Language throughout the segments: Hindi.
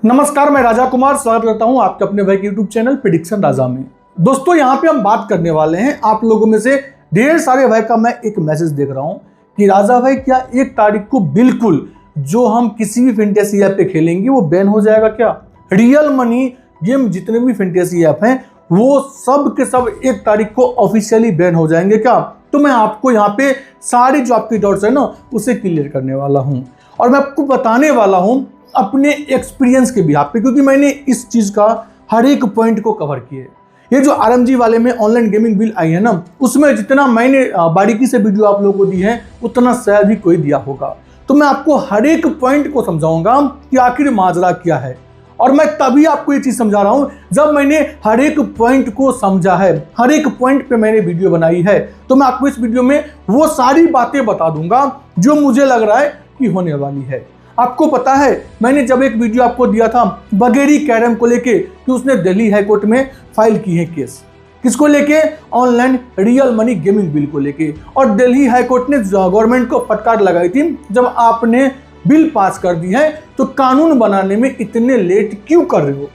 नमस्कार, मैं राजा कुमार स्वागत करता हूं आपके अपने भाई के यूट्यूब चैनल प्रेडिक्शन राजा में। दोस्तों, यहां पे हम बात करने वाले हैं आप लोगों में से ढेर सारे भाई का मैं एक मैसेज देख रहा हूं कि राजा भाई क्या 1 तारीख को बिल्कुल जो हम किसी भी फैंटेसी ऐप पे खेलेंगे वो बैन हो जाएगा क्या? रियल मनी गेम जितने भी फैंटेसी ऐप हैं वो सब के सब 1 तारीख को ऑफिशियली बैन हो जाएंगे क्या? तो मैं आपको यहाँ पे सारे जो आपके डाउट्स है ना उसे क्लियर करने वाला हूँ और मैं आपको बताने वाला हूँ अपने एक्सपीरियंस के बिहाफ पे, क्योंकि मैंने इस चीज़ का हर एक पॉइंट को कवर किया है। ये जो आरएमजी वाले में ऑनलाइन गेमिंग बिल आई है ना, उसमें जितना मैंने बारीकी से वीडियो आप लोगों को दी है उतना शायद ही कोई दिया होगा। तो मैं आपको हर एक पॉइंट को समझाऊंगा कि आखिर माजरा क्या है, और मैं तभी आपको ये चीज़ समझा रहा हूँ जब मैंने हर एक पॉइंट को समझा है, हर एक पॉइंट पे मैंने वीडियो बनाई है। तो मैं आपको इस वीडियो में वो सारी बातें बता दूंगा जो मुझे लग रहा है कि होने वाली है। आपको पता है मैंने जब एक वीडियो आपको दिया था बगेरी कैरम को लेके कि उसने दिल्ली हाई कोर्ट में फाइल की है केस, किसको लेके? Online real money gaming bill को लेके। और दिल्ली हाई कोर्ट ने गवर्नमेंट को फटकार लगाई थी, जब आपने बिल पास कर दी है तो कानून बनाने में इतने लेट क्यों कर रहे हो?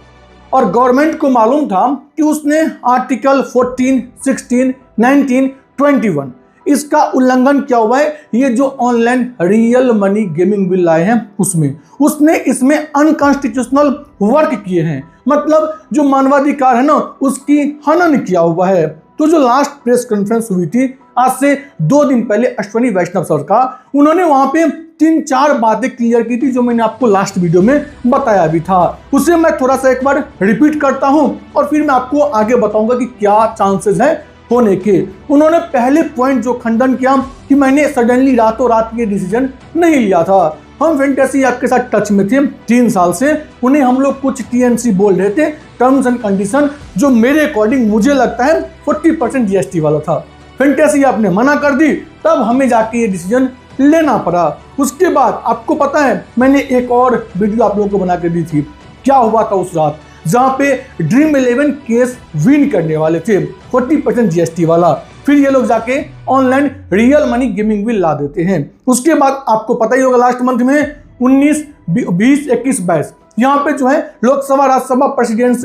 और गवर्नमेंट को मालूम था कि उसने आर्टिकल 14, 16, 19, 21 इसका उल्लंघन क्या हुआ है। ये जो online real money gaming bill लाए हैं उसमें उसने इसमें अनकॉन्स्टिट्यूशनल वर्क किए हैं, मतलब जो मानवाधिकार है ना उसकी हनन किया हुआ है। तो जो लास्ट प्रेस कॉन्फ्रेंस हुई थी आज से 2 दिन पहले अश्विनी वैष्णव सर का, उन्होंने वहां पे 3-4 बातें क्लियर की थी जो मैंने आपको लास्ट वीडियो में बताया भी था। उसे मैं थोड़ा सा एक बार रिपीट करता हूं और फिर मैं आपको आगे बताऊंगा कि क्या चांसेस है होने के। उन्होंने पहले पॉइंट जो खंडन किया कि मैंने सडनली रातों रात ये डिसीजन नहीं लिया था। हम फैंटेसी ऐप के साथ टच में थे 3 साल से, उन्हें हम लोग कुछ TNC बोल रहे थे, टर्म्स एंड कंडीशन, जो मेरे अकॉर्डिंग मुझे लगता है 40% GST वाला था। फैंटेसी ऐप ने मना कर दी, तब हमें जाके ये डिसीजन लेना पड़ा। उसके बाद आपको पता है मैंने एक और वीडियो आप लोगों को बना के दी थी, क्या हुआ था उस रात, जहां पे ड्रीम 11 केस विन करने वाले थे 40% GST वाला, फिर ये लोग जाके online real money gaming bill ला देते हैं। उसके बाद आपको पता ही होगा लास्ट मंथ में 19, 20, 21, 22 यहाँ पे जो है लोकसभा राज्यसभा प्रेसिडेंट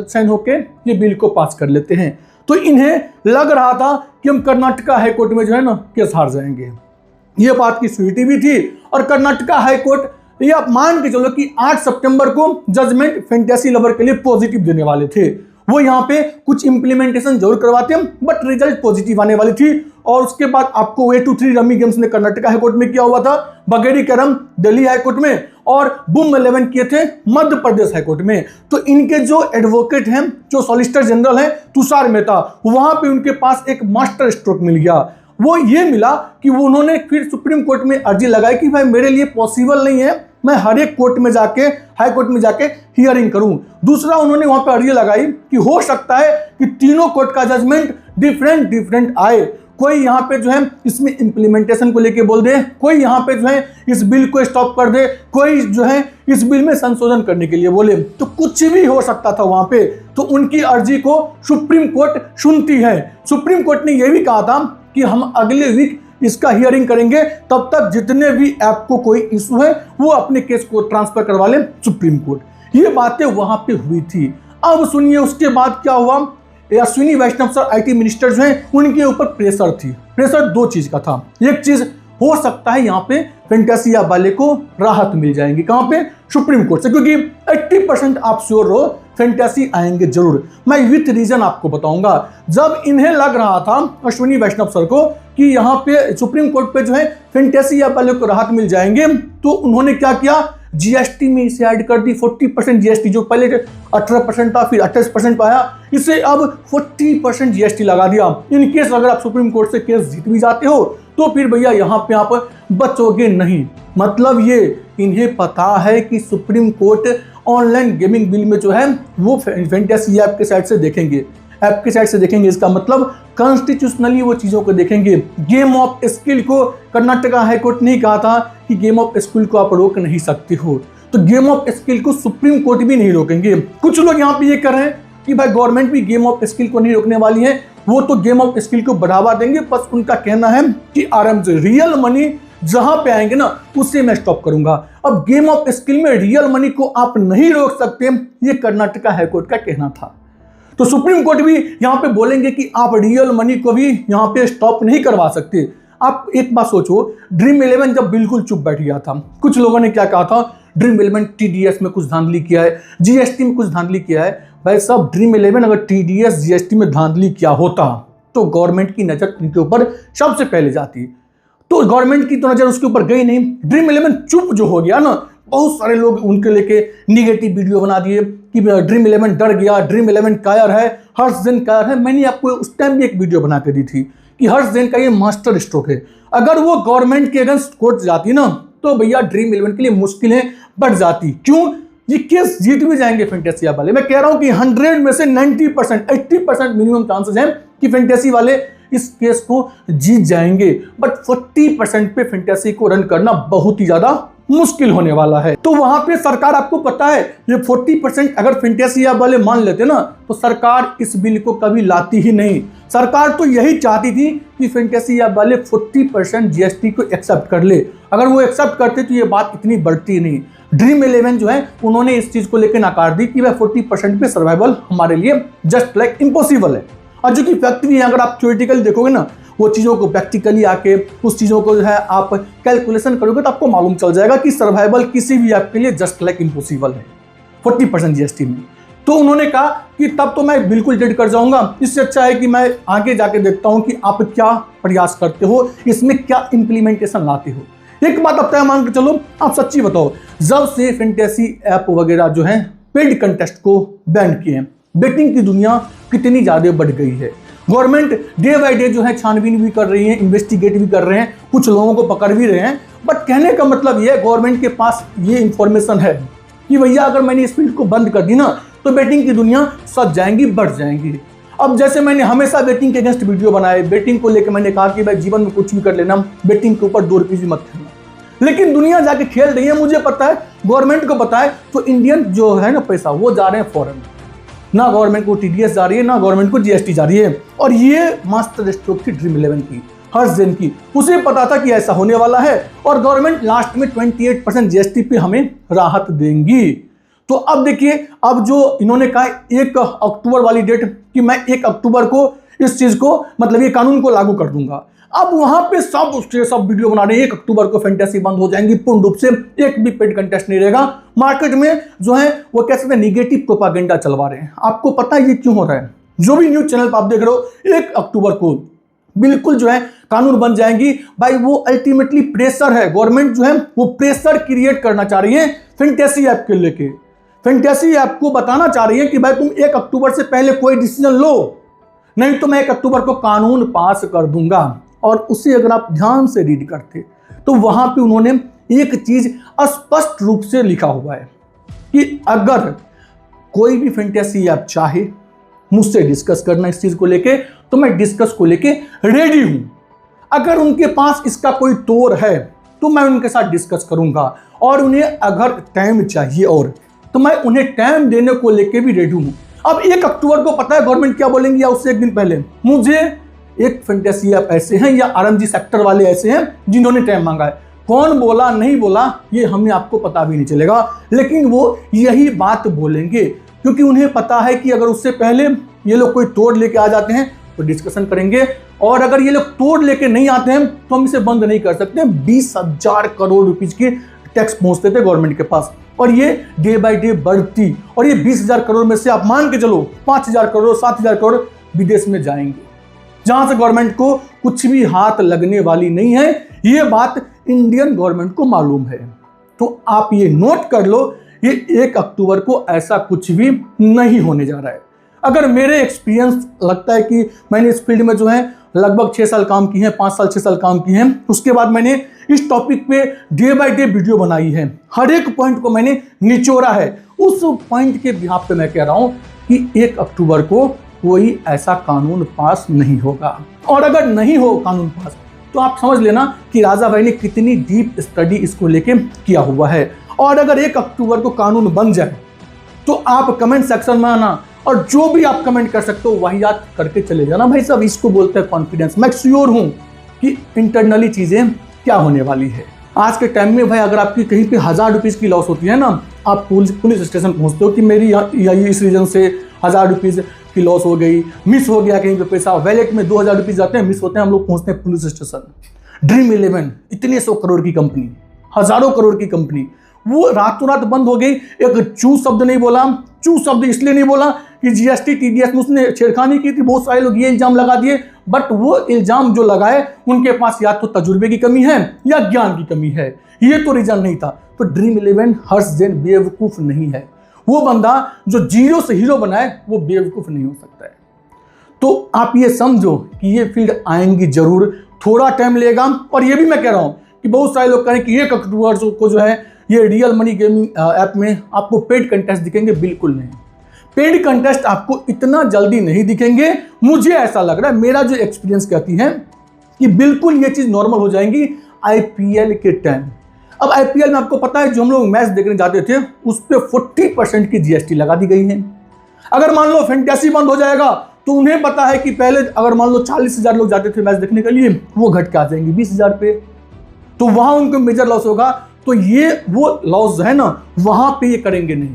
साइन होके ये बिल को पास कर लेते हैं। तो इन्हें लग रहा था कि हम कर्नाटका हाईकोर्ट में जो है ना केस हार जाएंगे, ये बात की स्वीटी भी थी। और कर्नाटका हाईकोर्ट ये आप मान के चलो कि 8 सितंबर को जजमेंट फैंटेसी लवर के लिए पॉजिटिव देने वाले थे। वो यहाँ पे कुछ इंप्लीमेंटेशन जरूर करवाते हैं बट रिजल्ट पॉजिटिव आने वाली थी। और उसके बाद आपको वे 2-3 रमी गेम्स ने कर्नाटका हाईकोर्ट में किया हुआ था, बगेरी कैरम दिल्ली हाईकोर्ट में, और बूम 11 किए थे मध्य प्रदेश हाईकोर्ट में। तो इनके जो एडवोकेट हैं, जो सॉलिसिटर जनरल हैं तुषार मेहता, वहां पे उनके पास एक मास्टर स्ट्रोक मिल गया। वो ये मिला कि वो उन्होंने फिर सुप्रीम कोर्ट में अर्जी लगाई कि भाई मेरे लिए पॉसिबल नहीं है मैं हर एक कोर्ट में जाके, हाई कोर्ट में जाके हियरिंग करूं। दूसरा उन्होंने वहां पर अर्जी लगाई कि हो सकता है कि तीनों कोर्ट का जजमेंट डिफरेंट आए, कोई यहाँ पे जो है इसमें इंप्लीमेंटेशन को लेके बोल दे, कोई यहाँ पे जो है इस बिल को स्टॉप कर दे, कोई जो है इस बिल में संशोधन करने के लिए बोले, तो कुछ भी हो सकता था वहां पे। तो उनकी अर्जी को सुप्रीम कोर्ट सुनती है। सुप्रीम कोर्ट ने यह भी कहा था कि हम अगले वीक इसका हियरिंग करेंगे, तब तक जितने भी ऐप को कोई इशू है वो अपने केस को ट्रांसफर करवा ले सुप्रीम कोर्ट। ये बातें वहां पे हुई थी। अब सुनिए उसके बाद क्या हुआ। अश्विनी वैष्णव सर IT मिनिस्टर जो हैं उनके ऊपर प्रेशर थी। प्रेशर 2 चीज का था। एक चीज हो सकता है यहाँ पे फैंटेसी ऐप वाले को राहत मिल जाएगी, कहां पे? सुप्रीम कोर्ट से, क्योंकि 80% आप श्योर रहो फैंटेसी आएंगे जरूर। मैं विथ रीजन आपको बताऊंगा। जब इन्हें लग रहा था अश्विनी वैष्णव सर को कि यहाँ पे सुप्रीम कोर्ट पे जो है फैंटेसी ऐप वाले को राहत मिल जाएंगे, तो उन्होंने क्या किया, GST में इसे ऐड कर दी 40% GST, जो पहले 18% था फिर 28% पाया, इसे अब 40% GST लगा दिया। इन केस अगर आप सुप्रीम कोर्ट से केस जीत भी जाते हो तो फिर भैया यहाँ पे आप बचोगे नहीं। मतलब ये इन्हें पता है कि supreme court online gaming bill में जो है वो फैंटेसी ऐप के साइड से देखेंगे, ऐप के साइड से देखेंगे। इसका मतलब कॉन्स्टिट्यूशनली वो चीज़ों को देखेंगे। गेम ऑफ स्किल को कर्नाटका हाईकोर्ट ने कहा था कि गेम ऑफ स्किल को आप रोक नहीं सकते हो, तो गेम ऑफ स्किल को सुप्रीम कोर्ट भी नहीं रोकेंगे। कुछ लोग यहाँ पे ये कर रहे हैं कि भाई गवर्नमेंट भी गेम ऑफ स्किल को नहीं रोकने वाली है, वो तो गेम ऑफ स्किल को बढ़ावा देंगे। बस उनका कहना है कि आरएमजी रियल मनी जहां पे आएंगे ना उसे मैं स्टॉप करूंगा। अब गेम ऑफ स्किल में रियल मनी को आप नहीं रोक सकते, ये कर्नाटका हाईकोर्ट का कहना था। तो सुप्रीम कोर्ट भी यहां पे बोलेंगे कि आप रियल मनी को भी यहां पे स्टॉप नहीं करवा सकते। आप एक बात सोचो, ड्रीम 11 जब बिल्कुल चुप बैठ गया था, कुछ लोगों ने क्या कहा था, ड्रीम 11 टीडीएस में कुछ धांधली किया है, जीएसटी में कुछ धांधली किया है। भाई साहब, ड्रीम 11 अगर टीडीएस जीएसटी में धांधली किया होता तो गवर्नमेंट की नजर उनके ऊपर सबसे पहले जाती, तो गवर्नमेंट की तो नजर उसके ऊपर गई नहीं। ड्रीम 11 चुप जो हो गया ना, बहुत सारे लोग उनके लेके निगेटिव वीडियो बना दिए कि ड्रीम 11 डर गया, ड्रीम 11 कायर है, हर्ष जैन कायर है। मैंने आपको उस टाइम भी एक वीडियो बना के दी थी कि हर्ष जैन का ये मास्टर स्ट्रोक है। अगर वो गवर्नमेंट के अगेंस्ट कोर्ट जाती ना तो भैया ड्रीम 11 के लिए मुश्किलें बढ़ जाती। क्यों? ये केस जीत भी जाएंगे फैंटेसी वाले। मैं कह रहा हूं कि 100 में से 90%, 80% मिनिमम चांसेस हैं कि फैंटेसी वाले इस केस को जीत जाएंगे, बट 40% पे फैंटेसी को रन करना बहुत ही ज्यादा मुश्किल होने वाला है। तो वहां पे सरकार, आपको पता है, ये 40% अगर फैंटेसी वाले मान लेते ना तो सरकार इस बिल को कभी लाती ही नहीं। सरकार तो यही चाहती थी कि फैंटेसी वाले 40% जीएसटी को एक्सेप्ट कर ले। अगर वो एक्सेप्ट करते तो ये बात इतनी बढ़ती नहीं। ड्रीम 11 जो है उन्होंने इस चीज को लेकर नकार दी कि वह 40% पे सर्वाइवल हमारे लिए जस्ट लाइक इम्पॉसिबल है। और जो कि फैक्ट भी है, अगर आप थ्योरेटिकली देखोगे ना, वो चीज़ों को प्रैक्टिकली आके उस चीज़ों को जो है आप कैलकुलेशन करोगे तो आपको मालूम चल जाएगा कि सर्वाइवल किसी भी ऐप के लिए जस्ट लाइक इम्पॉसिबल है 40% जीएसटी में। तो उन्होंने कहा कि तब तो मैं बिल्कुल डेड कर जाऊंगा, इससे अच्छा है कि मैं आगे जाके देखता हूं कि आप क्या प्रयास करते हो, इसमें क्या इंप्लीमेंटेशन लाते हो। एक बात अब तय मान के चलो, आप सच्ची बताओ, जब से फैंटेसी ऐप वगैरह जो है पेड कंटेस्ट को बैन किए हैं, बेटिंग की दुनिया कितनी ज्यादा बढ़ गई है। गवर्नमेंट डे बाय डे जो है छानबीन भी कर रही है, इन्वेस्टिगेट भी कर रहे हैं, कुछ लोगों को पकड़ भी रहे हैं। बट कहने का मतलब ये है, गवर्नमेंट के पास ये इंफॉर्मेशन है कि भैया अगर मैंने इस फील्ड को बंद कर दी ना तो बेटिंग की दुनिया सज जाएंगी, बढ़ जाएंगी। अब जैसे मैंने हमेशा बेटिंग के अगेंस्ट वीडियो बनाए, बेटिंग को लेकर मैंने कहा कि भाई जीवन में कुछ भी कर लेना, बेटिंग के ऊपर 2 रुपये भी मत खेलना। लेकिन दुनिया जाके खेल रही है, मुझे पता है, गवर्नमेंट को पता है। तो इंडियन जो है ना पैसा, वो जा रहे हैं फॉरेन। ना गवर्नमेंट को टीडीएस जा रही है, ना गवर्नमेंट को जीएसटी जा रही है। और ये मास्टर स्ट्रोक थी ड्रीम 11 की, हर्ष जैन की। उसे पता था कि ऐसा होने वाला है और गवर्नमेंट लास्ट में 28% जीएसटी पे हमें राहत देंगी। तो अब देखिए, अब जो इन्होंने कहा 1 अक्टूबर वाली डेट कि मैं 1 अक्टूबर को इस चीज को, मतलब ये कानून को लागू कर दूंगा। अब वहां पे सब वीडियो बना रहे हैं 1 अक्टूबर को फैंटेसी बंद हो जाएंगी पूर्ण रूप से, एक भी पेड कंटेस्ट नहीं रहेगा। मार्केट में जो है वो कह सकते हैं निगेटिव प्रोपागेंडा चलवा रहे हैं। आपको पता है ये क्यों हो रहा है? जो भी न्यूज चैनल पर आप देख रहे हो, 1 अक्टूबर को बिल्कुल जो है कानून बन जाएंगी। भाई वो अल्टीमेटली प्रेशर है, गवर्नमेंट जो है वो प्रेशर क्रिएट करना चाह रही है फैंटेसी ऐप के लेके। फैंटेसी ऐप को बताना चाह रही है कि भाई तुम 1 अक्टूबर से पहले कोई डिसीजन लो, नहीं तो मैं 1 अक्टूबर को कानून पास कर दूंगा। और उसे अगर आप ध्यान से रीड करते तो वहां पे उन्होंने एक चीज स्पष्ट रूप से लिखा हुआ है कि अगर कोई भी फैंटेसी ऐप चाहे मुझसे डिस्कस करना इस चीज को लेके, तो मैं डिस्कस को लेके रेडी हूं। अगर उनके पास इसका कोई तोड़ है तो मैं उनके साथ डिस्कस करूंगा, और उन्हें अगर टाइम चाहिए और तो मैं उन्हें टाइम देने को लेके भी रेडी हूं। अब 1 अक्टूबर को पता है गवर्नमेंट क्या बोलेंगी, या उससे एक दिन पहले मुझे एक फैंटेसी ऐप ऐसे हैं या आरएमजी सेक्टर वाले ऐसे हैं जिन्होंने टाइम मांगा है। कौन बोला नहीं बोला ये हमें आपको पता भी नहीं चलेगा, लेकिन वो यही बात बोलेंगे क्योंकि उन्हें पता है कि अगर उससे पहले ये लोग कोई तोड़ लेके आ जाते हैं तो डिस्कशन करेंगे, और अगर ये लोग तोड़ लेके नहीं आते हैं तो हम इसे बंद नहीं कर सकते। 20,000 करोड़ रुपीज की टैक्स पहुंचते थे गवर्नमेंट के पास, और ये डे बाय डे बढ़ती, और ये 20,000 करोड़ में से आप मान के चलो 5,000 करोड़ 7,000 करोड़ विदेश में जाएंगे, जहां से गवर्नमेंट को कुछ भी हाथ लगने वाली नहीं है। ये बात इंडियन गवर्नमेंट को मालूम है। तो आप ये नोट कर लो, ये 1 अक्टूबर को ऐसा कुछ भी नहीं होने जा रहा है। अगर मेरे एक्सपीरियंस लगता है कि मैंने इस फील्ड में जो है लगभग 6 साल काम की है, 5 साल 6 साल काम की है, उसके बाद मैंने इस टॉपिक पे डे बाय डे वीडियो बनाई है, हर एक पॉइंट को मैंने निचोड़ा है। उस पॉइंट के बिहाफ पे मैं कह रहा हूं कि 1 अक्टूबर को कोई ऐसा कानून पास नहीं होगा, और अगर नहीं हो कानून पास तो आप समझ लेना कि राजा भाई ने कितनी डीप स्टडी इसको लेके किया हुआ है। और अगर 1 अक्टूबर को कानून बन जाए तो आप कमेंट सेक्शन में आना, और जो भी आप कमेंट कर सकते हो वही करके चले जाना। भाई साहब, इसको बोलते हैं कॉन्फिडेंस। मैं श्योर हूं कि इंटरनली चीजें क्या होने वाली है। आज के टाइम में भाई अगर आपकी कहीं पे 1000 रुपीज़ की लॉस होती है ना, आप पुलिस स्टेशन पहुंचते हो कि मेरी इस रीजन से 1000 रुपीज़ की लॉस हो गई, मिस हो गया कहीं पे पैसा, वैलेट में 2000 रुपीज़ जाते हैं, मिस होते हैं, हम लोग पहुंचते हैं पुलिस स्टेशन। ड्रीम 11 इतने 100 करोड़ की कंपनी, हजारों करोड़ की कंपनी, वो रातों रात बंद हो गई। एक चू शब्द नहीं बोला। चू शब्द इसलिए नहीं बोला कि जीएसटी टीडीएस में उसने छेड़खानी की थी, बहुत सारे लोग ये इल्जाम लगा दिए, बट वो इल्जाम जो लगाए उनके पास या तो तजुर्बे की कमी है या ज्ञान की कमी है, ये तो रीजन नहीं था। तो ड्रीम 11 हर्ष जैन बेवकूफ नहीं है। वो बंदा जो जीरो से हीरो बनाए वो बेवकूफ नहीं हो सकता है। तो आप ये समझो कि ये फील्ड आएंगी जरूर, थोड़ा टाइम लेगा। और ये भी मैं कह रहा हूं कि बहुत सारे लोग कहें कि 1 अक्टूबर को जो है ये रियल मनी गेमिंग ऐप में आपको पेड कंटेस्ट दिखेंगे। बिल्कुल नहीं, पेड कंटेस्ट आपको इतना जल्दी नहीं दिखेंगे। मुझे ऐसा लग रहा है, मेरा जो एक्सपीरियंस कहती है कि बिल्कुल ये चीज़ नॉर्मल हो जाएंगी आईपीएल के टाइम। अब आईपीएल में आपको पता है जो हम लोग मैच देखने जाते थे उस पर 40% की जीएसटी लगा दी गई है। अगर मान लो फैंटेसी बंद हो जाएगा तो उन्हें पता है कि पहले अगर मान लो 40,000 लोग जाते थे मैच देखने के लिए, वो घट के आ जाएंगे 20,000 पे, तो वहां उनको मेजर लॉस होगा। तो ये वो लॉस है ना, वहां पे ये करेंगे नहीं,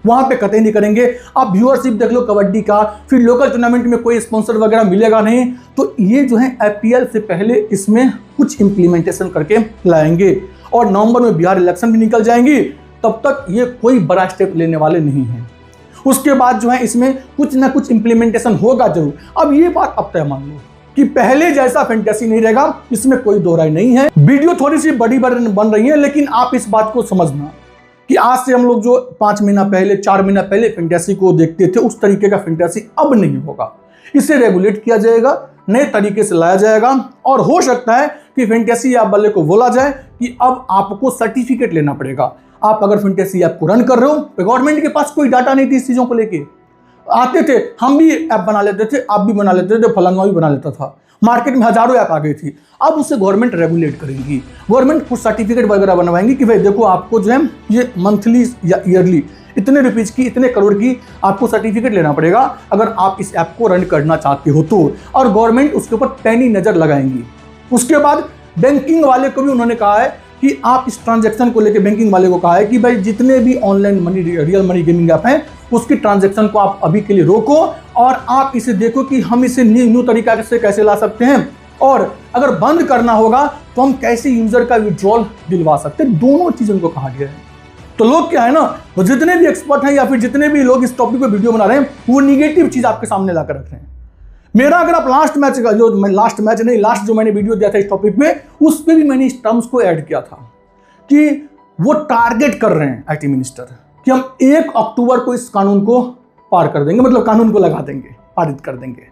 वहां पे कतई नहीं करेंगे। आप व्यूअरशिप देख लो कबड्डी का, फिर लोकल टूर्नामेंट में कोई स्पॉन्सर वगैरह मिलेगा नहीं। तो ये जो है आईपीएल से पहले इसमें कुछ इंप्लीमेंटेशन करके लाएंगे और नवंबर में बिहार इलेक्शन भी निकल जाएंगी, तब तक ये कोई बड़ा स्टेप लेने वाले नहीं हैं। उसके बाद जो है इसमें कुछ ना कुछ इंप्लीमेंटेशन होगा जरूर। अब ये बात अब तय मान लो कि पहले जैसा फैंटेसी नहीं रहेगा, इसमें कोई दो राय नहीं है। वीडियो थोड़ी सी बड़ी बन रही है, लेकिन आप इस बात को समझना कि आज से हम लोग जो 5 महीना पहले 4 महीना पहले फैंटेसी को देखते थे उस तरीके का फैंटेसी अब नहीं होगा। इसे रेगुलेट किया जाएगा, नए तरीके से लाया जाएगा। और हो सकता है कि फैंटेसी ऐप वाले को बोला जाए कि अब आपको सर्टिफिकेट लेना पड़ेगा। आप अगर फैंटेसी ऐप को रन कर रहे हो तो गवर्नमेंट के पास कोई डाटा नहीं थी इस चीज़ों को लेके। आते थे, हम भी ऐप बना लेते थे, आप भी बना लेते थे, फलांगा भी बना लेता था, मार्केट में हजारों ऐप आ गई थी। अब उसे गवर्नमेंट रेगुलेट करेगी, गवर्नमेंट कुछ सर्टिफिकेट वगैरह बनवाएंगी कि भाई देखो आपको जो है ये मंथली या ईयरली इतने रुपीज़ की, इतने करोड़ की आपको सर्टिफिकेट लेना पड़ेगा अगर आप इस ऐप को रन करना चाहते हो तो। और गवर्नमेंट उसके ऊपर पैनी नज़र लगाएंगी। उसके बाद बैंकिंग वाले को भी उन्होंने कहा है कि आप इस ट्रांजैक्शन को लेकर, बैंकिंग वाले को कहा है कि भाई जितने भी online money real money gaming app हैं उसकी ट्रांजैक्शन को आप अभी के लिए रोको और आप इसे देखो कि हम इसे न्यू तरीका से कैसे ला सकते हैं, और अगर बंद करना होगा तो हम कैसे यूजर का विड्रॉल दिलवा सकते हैं। दोनों चीज़ उनको कहा गया है। तो लोग क्या है ना, वो जितने भी एक्सपर्ट हैं या फिर जितने भी लोग इस टॉपिक पे वीडियो बना रहे हैं वो निगेटिव चीज़ आपके सामने लाकर रख रहे हैं। मेरा अगर आप लास्ट जो मैंने वीडियो दिया था इस टॉपिक पे, उस पर भी मैंने इस टर्म्स को ऐड किया था कि वो टारगेट कर रहे हैं आईटी मिनिस्टर कि हम 1 अक्टूबर को इस कानून को पार कर देंगे, मतलब कानून को लगा देंगे, पारित कर देंगे।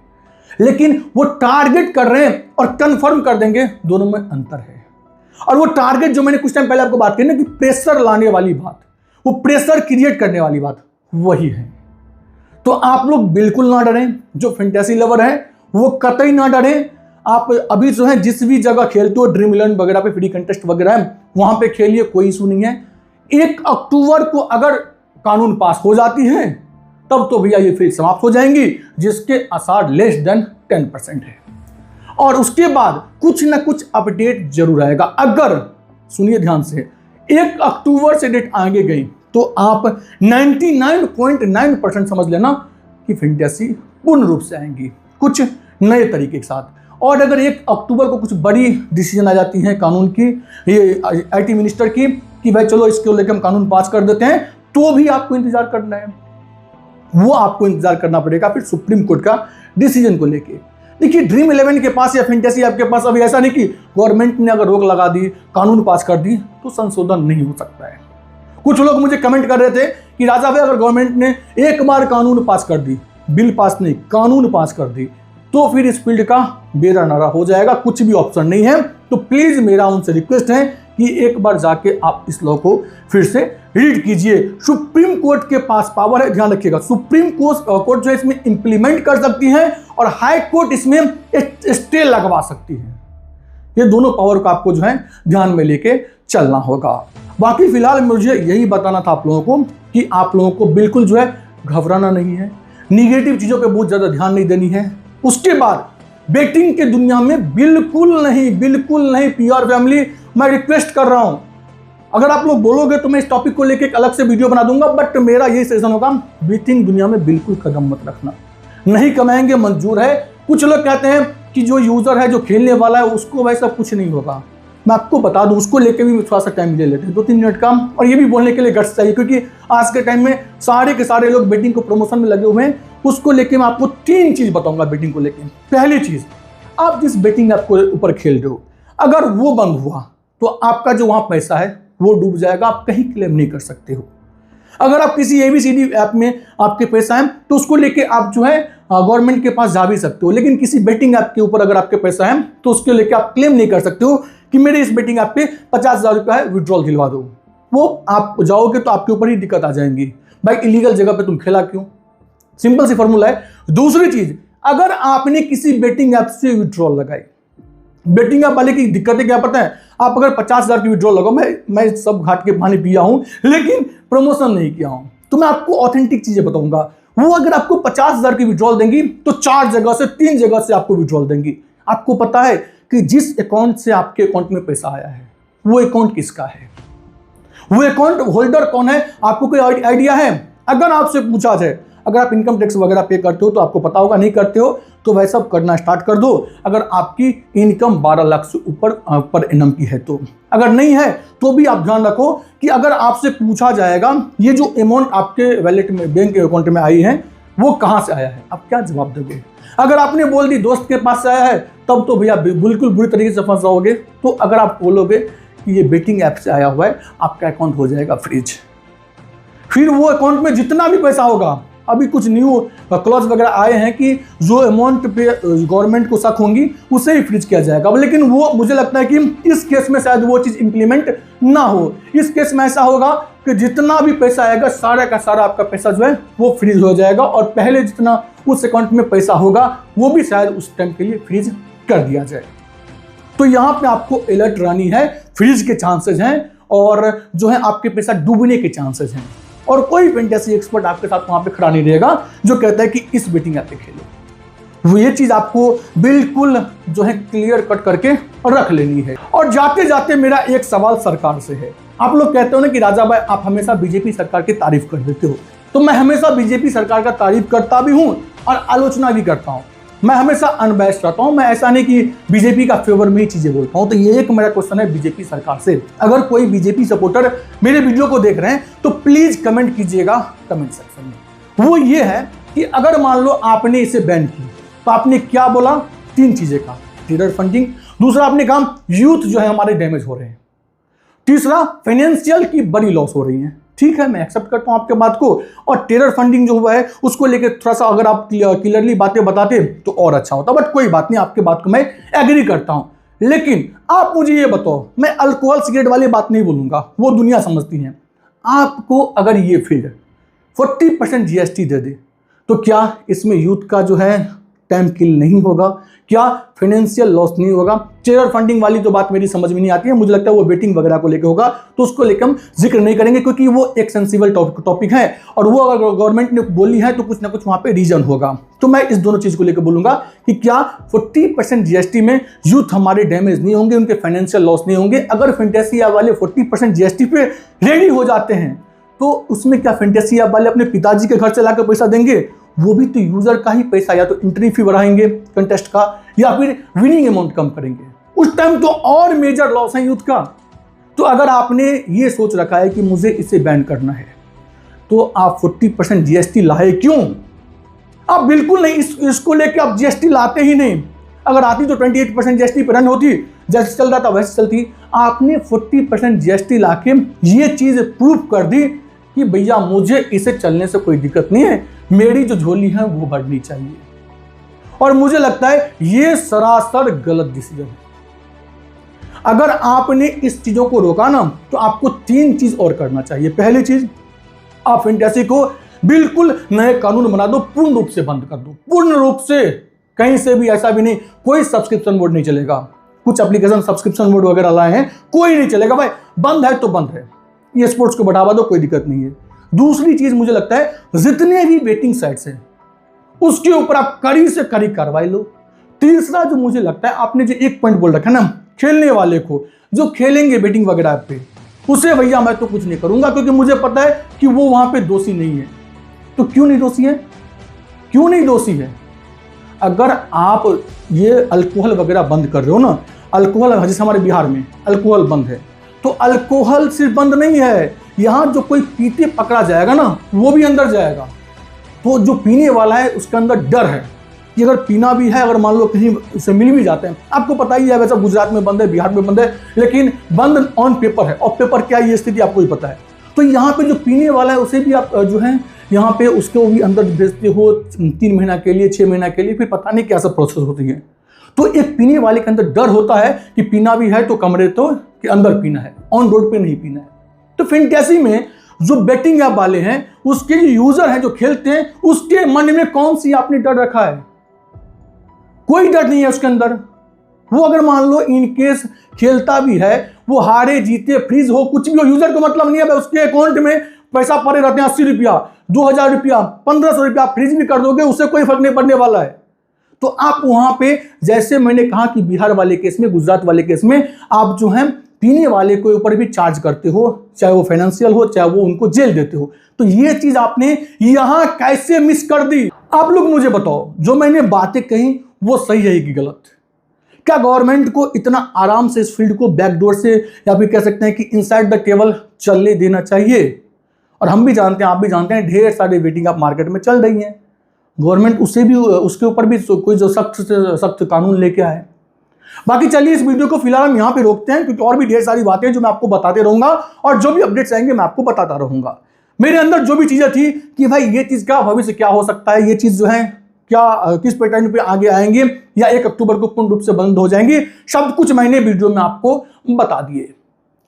लेकिन वो टारगेट कर रहे हैं और कंफर्म कर देंगे, दोनों में अंतर है। और वो टारगेट जो मैंने कुछ टाइम पहले आपको बात की ना कि प्रेशर लाने वाली बात, वो प्रेशर क्रिएट करने वाली बात, वही है। तो आप लोग बिल्कुल ना डरें, जो फैंटेसी लवर है वो कतई ना डरें। आप अभी जो है जिस भी जगह खेलते हो, ड्रीम 11 वगैरह पे फ्री कंटेस्ट वगैरह है, वहां पे खेलिए, कोई इशू नहीं है। 1 अक्टूबर को अगर कानून पास हो जाती है तब तो भैया ये फील्ड समाप्त हो जाएंगी, जिसके आसार लेस देन 10% है। और उसके बाद कुछ ना कुछ अपडेट जरूर आएगा। अगर सुनिए ध्यान से, 1 अक्टूबर से डेट आगे गई तो आप 99.9% समझ लेना कि फैंटेसी पूर्ण रूप से आएंगी कुछ नए तरीके के साथ। और अगर 1 अक्टूबर को कुछ बड़ी डिसीजन आ जाती है कानून की, ये आईटी मिनिस्टर की, कि भाई चलो इसको लेकर हम कानून पास कर देते हैं, तो भी आपको इंतजार करना है। वो आपको इंतजार करना पड़ेगा फिर सुप्रीम कोर्ट का डिसीजन को लेके। देखिए ड्रीम 11 के पास या फैंटेसी आपके पास अभी ऐसा नहीं कि गवर्नमेंट ने अगर रोक लगा दी, कानून पास कर दी तो संशोधन नहीं हो सकता है। कुछ लोग मुझे कमेंट कर रहे थे कि राजा भाई अगर गवर्नमेंट ने एक बार कानून पास कर दी, बिल पास नहीं कानून पास कर दी, तो फिर इस फील्ड का बेड़ा नारा हो जाएगा, कुछ भी ऑप्शन नहीं है। तो प्लीज मेरा उनसे रिक्वेस्ट है कि एक बार जाके आप इस लॉ को फिर से रीड कीजिए। सुप्रीम कोर्ट के पास पावर है, ध्यान रखिएगा। सुप्रीम कोर्ट जो है इसमें इंप्लीमेंट कर सकती है और हाई कोर्ट इसमें स्टे लगवा सकती है। ये दोनों पावर को आपको जो है ध्यान में लेके चलना होगा। बाकी फिलहाल मुझे यही बताना था आप लोगों को कि आप लोगों को बिल्कुल जो है घबराना नहीं है, निगेटिव चीज़ों पे बहुत ज़्यादा ध्यान नहीं देनी है। उसके बाद बेटिंग के दुनिया में बिल्कुल नहीं, बिल्कुल नहीं। पीआर फैमिली, मैं रिक्वेस्ट कर रहा हूं, अगर आप लोग बोलोगे तो मैं इस टॉपिक को लेकर एक अलग से वीडियो बना दूंगा, बट मेरा यही सजेशन होगा, बेटिंग दुनिया में बिल्कुल कदम मत रखना। नहीं कमाएंगे मंजूर है। कुछ लोग कहते हैं कि जो यूजर है, जो खेलने वाला है, उसको वैसा कुछ नहीं होगा। मैं आपको बता दूं, उसको लेके भी थोड़ा सा टाइम ले लेते हैं, 2-3 मिनट का। और ये भी बोलने के लिए गट्स चाहिए, क्योंकि आज के टाइम में सारे के सारे लोग बेटिंग को प्रमोशन में लगे हुए हैं। उसको लेके मैं आपको 3 चीज बताऊंगा बेटिंग को लेके। पहली चीज, आप जिस बेटिंग ऐप के ऊपर खेल रहे हो, अगर वो बंद हुआ तो आपका जो वहां पैसा है वो डूब जाएगा, आप कहीं क्लेम नहीं कर सकते हो। अगर आप किसी ABCD ऐप में आपके पैसा है तो उसको लेके आप जो है गवर्नमेंट के पास जा भी सकते हो, लेकिन किसी बेटिंग ऐप के ऊपर अगर आपके पैसा है तो उसके लेके आप क्लेम नहीं कर सकते हो कि मेरे इस बेटिंग ऐप पे 50,000 रुपया है, विड्रॉल दिलवा दो। वो आप जाओगे तो आपके ऊपर ही दिक्कत आ जाएंगी। भाई इलीगल जगह पे तुम खेला क्यों? सिंपल सी फॉर्मूला है। दूसरी चीज, अगर आपने किसी बेटिंग ऐप से विड्रॉल लगाई, बेटिंग ऐप वाले की दिक्कतें क्या पता है? आप अगर 50,000 की विड्रॉल लगाओ, मैं सब घाट के पानी पिया हूं लेकिन प्रमोशन नहीं किया हूं, तो मैं आपको ऑथेंटिक चीजें बताऊंगा। वो अगर आपको 50,000 की विड्रॉल देंगी तो 4 जगह से 3 जगह से आपको विड्रॉल देंगी। आपको पता है कि जिस अकाउंट से आपके अकाउंट में पैसा आया है वो अकाउंट किसका है, वो अकाउंट होल्डर कौन है, आपको कोई आइडिया है? अगर आपसे पूछा जाए, अगर आप इनकम टैक्स वगैरह पे करते हो तो आपको पता होगा, नहीं करते हो तो वह सब करना स्टार्ट कर दो। अगर आपकी इनकम 12 लाख से ऊपर पर एनम की है तो, अगर नहीं है तो भी आप ध्यान रखो कि अगर आपसे पूछा जाएगा ये जो अमाउंट आपके वैलेट में, बैंक के अकाउंट में आई है, वो कहां से आया है, आप क्या जवाब दोगे? अगर आपने बोल दी दोस्त के पास से आया है, तब तो भैया बिल्कुल बुरी तरीके से फंस जाओगे। तो अगर आप बोलोगे कि ये बेटिंग ऐप से आया हुआ है, आपका अकाउंट हो जाएगा फ्रीज। फिर वो अकाउंट में जितना भी पैसा होगा, अभी कुछ न्यू क्लॉज वगैरह आए हैं कि जो अमाउंट पे गवर्नमेंट को शक होंगी उसे ही फ्रीज किया जाएगा, लेकिन वो मुझे लगता है कि इस केस में शायद वो चीज इंप्लीमेंट ना हो। इस केस में ऐसा होगा कि जितना भी पैसा आएगा, सारा का सारा आपका पैसा जो है वो फ्रीज हो जाएगा, और पहले जितना उस अकाउंट में पैसा होगा वो भी शायद उस टाइम के लिए फ्रीज कर दिया जाए। तो यहाँ पे आपको अलर्ट रहनी है, फ्रीज के चांसेस हैं और जो है आपके पैसा डूबने के चांसेस हैं। और कोई फैंटेसी एक्सपर्ट आपके साथ वहां पे खड़ा नहीं रहेगा जो कहता है कि इस बेटिंग ऐप पे खेलो। वो ये चीज आपको बिल्कुल जो है क्लियर कट करके रख लेनी है। और जाते जाते मेरा एक सवाल सरकार से है। आप लोग कहते हो ना कि राजा भाई आप हमेशा बीजेपी सरकार की तारीफ कर देते हो, तो मैं हमेशा बीजेपी सरकार का तारीफ करता भी हूं और आलोचना भी करता हूं। मैं हमेशा अनबैस्ड रहता हूं, मैं ऐसा नहीं कि बीजेपी का फेवर में ही चीजें बोलता हूं। तो ये एक मेरा क्वेश्चन है बीजेपी सरकार से, अगर कोई बीजेपी सपोर्टर मेरे वीडियो को देख रहे हैं तो प्लीज कमेंट कीजिएगा कमेंट सेक्शन में। वो ये है कि अगर मान लो आपने इसे बैन की तो आपने क्या बोला? 3 चीजें कहा, टेरर फंडिंग, दूसरा आपने कहा यूथ जो है हमारे डैमेज हो रहे हैं, तीसरा फाइनेंशियल की बड़ी लॉस हो रही है। ठीक है, मैं एक्सेप्ट करता हूं आपके बात को, और टेरर फंडिंग जो हुआ है उसको लेकर थोड़ा सा अगर आप क्लियरली बातें बताते तो और अच्छा होता, बट कोई बात नहीं, आपके बात को मैं एग्री करता हूं। लेकिन आप मुझे ये बताओ, मैं अल्कोहल सिगरेट वाली बात नहीं बोलूंगा, वो दुनिया समझती है। आपको अगर ये फील्ड 40% GST दे दे तो क्या इसमें यूथ का जो है टाइम किल नहीं होगा? क्या फाइनेंशियल लॉस नहीं होगा? टेरर फंडिंग वाली तो बात मेरी समझ में नहीं आती है, मुझे लगता है वो बेटिंग वगैरह को लेकर होगा, तो उसको लेकर हम जिक्र नहीं करेंगे क्योंकि वो एक सेंसिबल टॉपिक है, और वो अगर गवर्नमेंट ने बोली है तो कुछ ना कुछ वहां पे रीजन होगा। तो मैं इस दोनों चीज को लेकर बोलूंगा कि क्या 40% GST में यूथ हमारे डैमेज नहीं होंगे, उनके फाइनेंशियल लॉस नहीं होंगे? अगर फैंटेसिया वाले 40% GST पे रेडी हो जाते हैं तो उसमें क्या फैंटेसिया वाले अपने पिताजी के घर से लाकर पैसा देंगे? वो भी तो यूजर का ही पैसा, या तो एंट्री फी बढ़ाएंगे कंटेस्ट का, या फिर विनिंग अमाउंट कम करेंगे। उस टाइम तो और मेजर लॉस है यूथ का। तो अगर आपने ये सोच रखा है कि मुझे इसे बैन करना है तो आप 40% GST लाए क्यों? आप बिल्कुल नहीं, इसको लेके आप GST लाते ही नहीं। अगर आती तो 28% GST पर रन होती, जैसे चल रहा था वैसे चलती। आपने 40% GST लाके ये चीज प्रूव कर दी कि भैया मुझे इसे चलने से कोई दिक्कत नहीं है, मेरी जो झोली है वो बढ़नी चाहिए। और मुझे लगता है ये सरासर गलत डिसीजन है। अगर आपने इस चीजों को रोका ना तो आपको 3 चीज और करना चाहिए। पहली चीज, आप फैंटेसी को बिल्कुल नए कानून बना दो, पूर्ण रूप से बंद कर दो, पूर्ण रूप से। कहीं से भी ऐसा भी नहीं, कोई सब्सक्रिप्शन मोड नहीं चलेगा। कुछ एप्लीकेशन सब्सक्रिप्शन मोड वगैरह लाए हैं, कोई नहीं चलेगा भाई, बंद है तो बंद है। ये स्पोर्ट्स को बढ़ावा दो, कोई दिक्कत नहीं है। दूसरी चीज मुझे लगता है जितने भी बेटिंग साइट्स हैं उसके ऊपर आप कड़ी से कड़ी कार्रवाई लो, तीसरा जो मुझे लगता है, आपने जो एक पॉइंट बोल रखा है ना, खेलने वाले को, जो खेलेंगे बेटिंग वगैरह पे, उसे भैया मैं तो कुछ नहीं करूंगा, क्योंकि मुझे पता है कि वो वहां पे दोषी नहीं है। तो क्यों नहीं दोषी है? क्यों नहीं दोषी है? अगर आप ये अल्कोहल वगैरह बंद कर रहे हो ना, अल्कोहल जैसे हमारे बिहार में अल्कोहल बंद है, तो अल्कोहल सिर्फ बंद नहीं है, यहां जो कोई पीते पकड़ा जाएगा ना, वो भी अंदर जाएगा। तो जो पीने वाला है उसके अंदर डर है कि अगर पीना भी है, अगर मान लो कहीं उसे मिल भी जाते हैं, आपको पता ही है, वैसा गुजरात में बंद है, बिहार में बंद है, लेकिन बंद ऑन पेपर है, और पेपर क्या है ये स्थिति आपको ही पता है। तो यहाँ पे जो पीने वाला है उसे भी आप जो है यहाँ पे उसको भी अंदर भेजते हो 3 महीना के लिए, 6 महीना के लिए, फिर पता नहीं क्या सब प्रोसेस होती है। तो एक पीने वाले के अंदर डर होता है कि पीना भी है तो कमरे तो के अंदर पीना है, ऑन रोड पे नहीं पीना है। तो फैंटेसी में जो बेटिंग ऐप वाले हैं, उसके जो यूजर हैं, जो खेलते हैं, उसके मन में कौन सी आपने डर रखा है? कोई डर नहीं है उसके अंदर। वो अगर मान लो इनकेस खेलता भी है, वो हारे जीते फ्रीज हो कुछ भी हो, यूजर को मतलब नहीं है, उसके अकाउंट में पैसा पड़े रहते हैं 80 रुपया, 2000 रुपया, 1500 रुपया, फ्रीज भी कर दोगे, उससे कोई फर्क नहीं पड़ने वाला है। तो आप वहां पे, जैसे मैंने कहा कि बिहार वाले केस में, गुजरात वाले केस में, आप जो है पीने वाले के ऊपर भी चार्ज करते हो, चाहे वो फाइनेंशियल हो, चाहे वो उनको जेल देते हो। तो ये चीज आपने यहां कैसे मिस कर दी? आप लोग मुझे बताओ, जो मैंने बातें कही वो सही है कि गलत? क्या गवर्नमेंट को इतना आराम से इस फील्ड को बैकडोर से, या फिर कह सकते हैं कि इनसाइड द टेबल चलने देना चाहिए? और हम भी जानते हैं, आप भी जानते हैं, ढेर सारे बेटिंग आप मार्केट में चल रही हैं। गवर्नमेंट उसके ऊपर भी कोई जो सख्त से सख्त कानून लेके आए। बाकी चलिए इस वीडियो को फिलहाल हम यहाँ पे रोकते हैं, क्योंकि और भी ढेर सारी बातें जो मैं आपको बताते रहूंगा, और जो भी अपडेट्स आएंगे मैं आपको बताता रहूंगा। मेरे अंदर जो भी चीजें थी कि भाई ये चीज का भविष्य क्या हो सकता है, ये चीज जो है क्या किस पैटर्न पे आगे आएंगे, या 1 अक्टूबर को पूर्ण रूप से बंद हो जाएंगे, सब कुछ मैंने वीडियो में आपको बता दिए।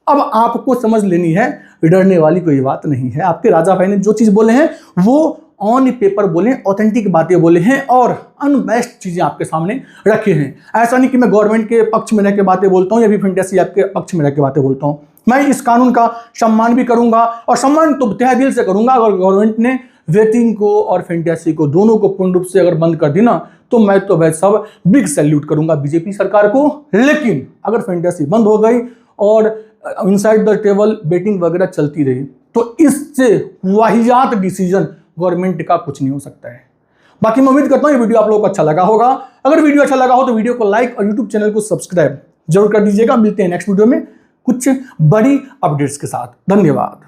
अब आपको समझ लेनी है, डरने वाली कोई बात नहीं है। आपके राजा भाई ने जो चीज बोले हैं वो ऑन पेपर बोले, ऑथेंटिक बातें बोले हैं, और अनबेस्ट चीजें आपके सामने रखे हैं। ऐसा नहीं कि मैं गवर्नमेंट के पक्ष में रह के बातें बोलता हूं, या फिर फैंटेसी आपके पक्ष में रह के बातें बोलता हूं। मैं इस कानून का सम्मान भी करूंगा, और सम्मान तो तहे दिल से करूंगा। अगर गवर्नमेंट ने वेटिंग को और फैंटेसी को दोनों को पूर्ण रूप से अगर बंद कर दी ना, तो मैं तो वह सब बिग सैल्यूट करूंगा बीजेपी सरकार को। लेकिन अगर फैंटेसी बंद हो गई और इनसाइड द टेबल बेटिंग वगैरह चलती रही, तो इससे वाहियात डिसीजन गवर्नमेंट का कुछ नहीं हो सकता है। बाकी मैं उम्मीद करता हूं ये वीडियो आप लोगों को अच्छा लगा होगा। अगर वीडियो अच्छा लगा हो तो वीडियो को लाइक और यूट्यूब चैनल को सब्सक्राइब जरूर कर दीजिएगा। मिलते हैं नेक्स्ट वीडियो में कुछ बड़ी अपडेट्स के साथ। धन्यवाद।